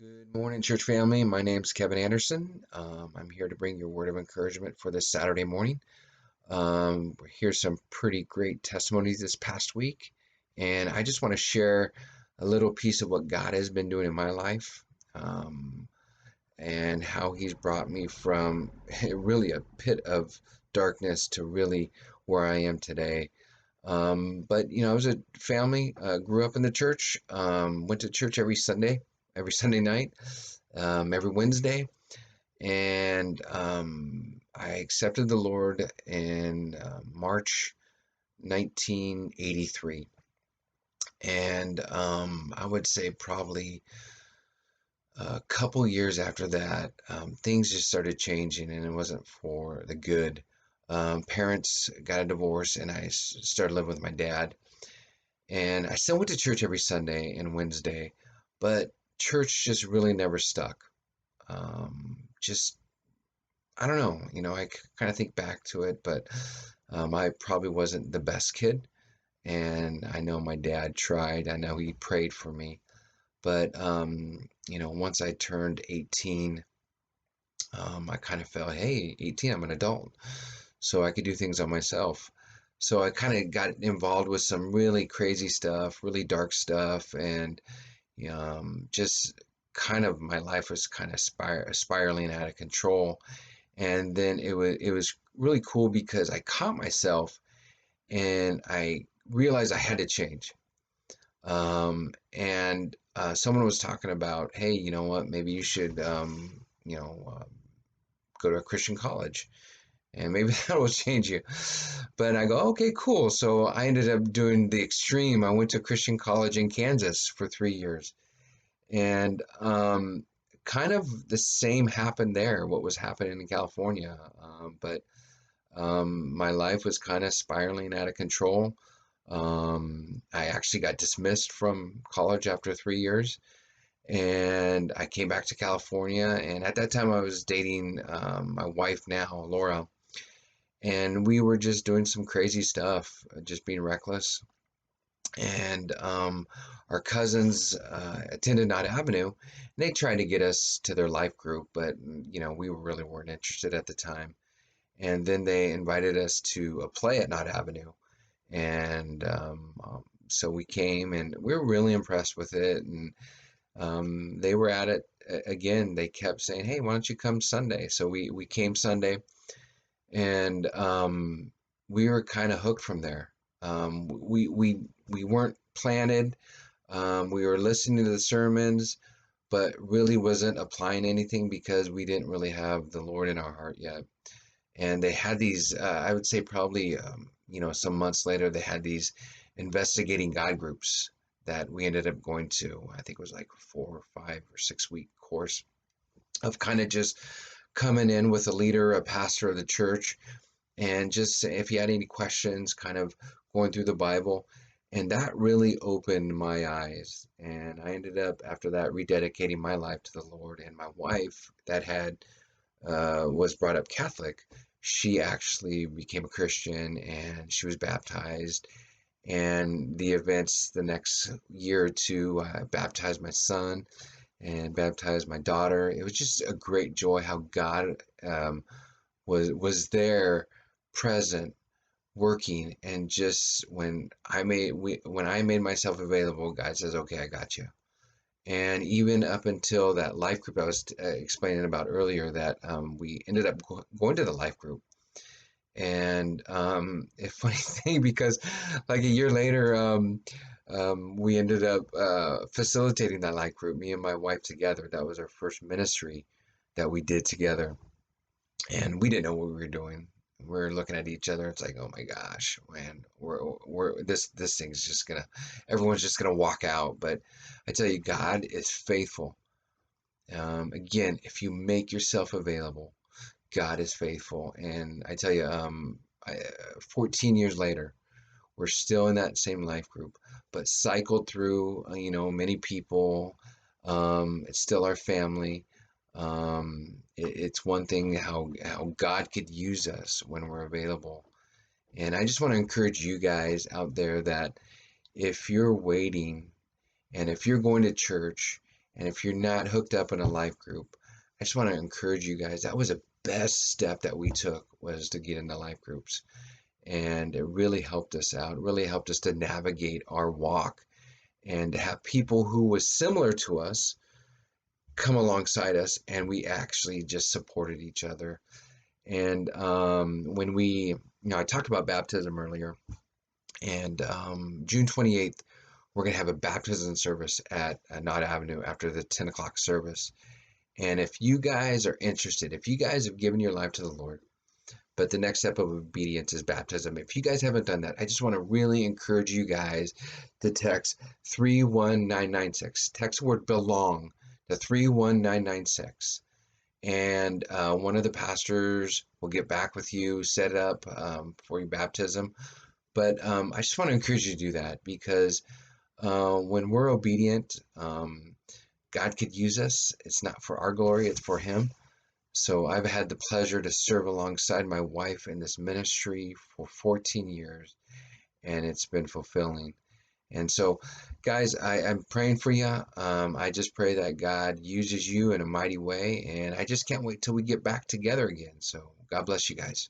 Good morning, church family. My name's Kevin Anderson. I'm here to bring your word of encouragement for this Saturday morning. Here's some pretty great testimonies this past week, and I just want to share a little piece of what God has been doing in my life, and how He's brought me from really a pit of darkness to really where I am today. But I was a family, grew up in the church, went to church every Sunday night, every Wednesday, and I accepted the Lord in March 1983. And I would say probably a couple years after that, things just started changing, and it wasn't for the good. Parents got a divorce, and I started living with my dad. And I still went to church every Sunday and Wednesday, but church just really never stuck. Just, I don't know, I kind of think back to it, but I probably wasn't the best kid. And I know my dad tried, I know he prayed for me. But, once I turned 18, I kind of felt, hey, 18, I'm an adult, so I could do things on myself. So I kind of got involved with some really crazy stuff, really dark stuff, and just kind of my life was kind of spiraling out of control. And then it was really cool because I caught myself and I realized I had to change. And someone was talking about, hey, you know what? Maybe you should, go to a Christian college, and maybe that will change you. But I go, okay, cool. So I ended up doing the extreme. I went to Christian college in Kansas for 3 years, and kind of the same happened there. What was happening in California, but my life was kind of spiraling out of control. I actually got dismissed from college after 3 years, and I came back to California. And at that time, I was dating my wife now, Laura, and we were just doing some crazy stuff, just being reckless. And our cousins attended Knott Avenue, and they tried to get us to their life group, but we really weren't interested at the time. And then they invited us to a play at Knott Avenue, and so we came, and we were really impressed with it. And they were at it again. They kept saying, "Hey, why don't you come Sunday?" So we came Sunday, and we were kind of hooked from there. We weren't planted. We were listening to the sermons, but really wasn't applying anything because we didn't really have the Lord in our heart yet. And they had these, I would say probably, some months later, they had these investigating God groups that we ended up going to. I think it was like 4 or 5 or 6 week course of kind of just coming in with a leader, a pastor of the church, and just if you had any questions, kind of going through the Bible. And that really opened my eyes. And I ended up, after that, rededicating my life to the Lord. And my wife, that had was brought up Catholic, she actually became a Christian and she was baptized. And the events the next year or two, I baptized my son and baptized my daughter. It was just a great joy how God was there, present, working. And just when I made myself available, God says, "Okay, I got you." And even up until that life group I was explaining about earlier, that we ended up going to the life group. And a funny thing, because like a year later, we ended up facilitating that life group, me and my wife together. That was our first ministry that we did together. And we didn't know what we were doing. We're looking at each other. It's like, oh my gosh, man, we're this thing's just gonna, everyone's just gonna walk out. But I tell you, God is faithful. Again, if you make yourself available, God is faithful. And I tell you, 14 years later, we're still in that same life group, but cycled through, many people. It's still our family. It's one thing how God could use us when we're available. And I just want to encourage you guys out there that if you're waiting and if you're going to church And if you're not hooked up in a life group, I just want to encourage you guys. That was the best step that we took, was to get into life groups. And it really helped us out. It really helped us to navigate our walk and to have people who was similar to us come alongside us, and we actually just supported each other. And when I talked about baptism earlier, and June 28th, we're going to have a baptism service at Knott Avenue after the 10 o'clock service. And if you guys are interested, if you guys have given your life to the Lord, but the next step of obedience is baptism. If you guys haven't done that, I just want to really encourage you guys to text 31996. Text the word belong to 31996. And one of the pastors will get back with you, set it up for your baptism. But I just want to encourage you to do that, because when we're obedient, God could use us. It's not for our glory, it's for Him. So I've had the pleasure to serve alongside my wife in this ministry for 14 years, and it's been fulfilling. And so, guys, I'm praying for you. I just pray that God uses you in a mighty way, and I just can't wait till we get back together again. So God bless you guys.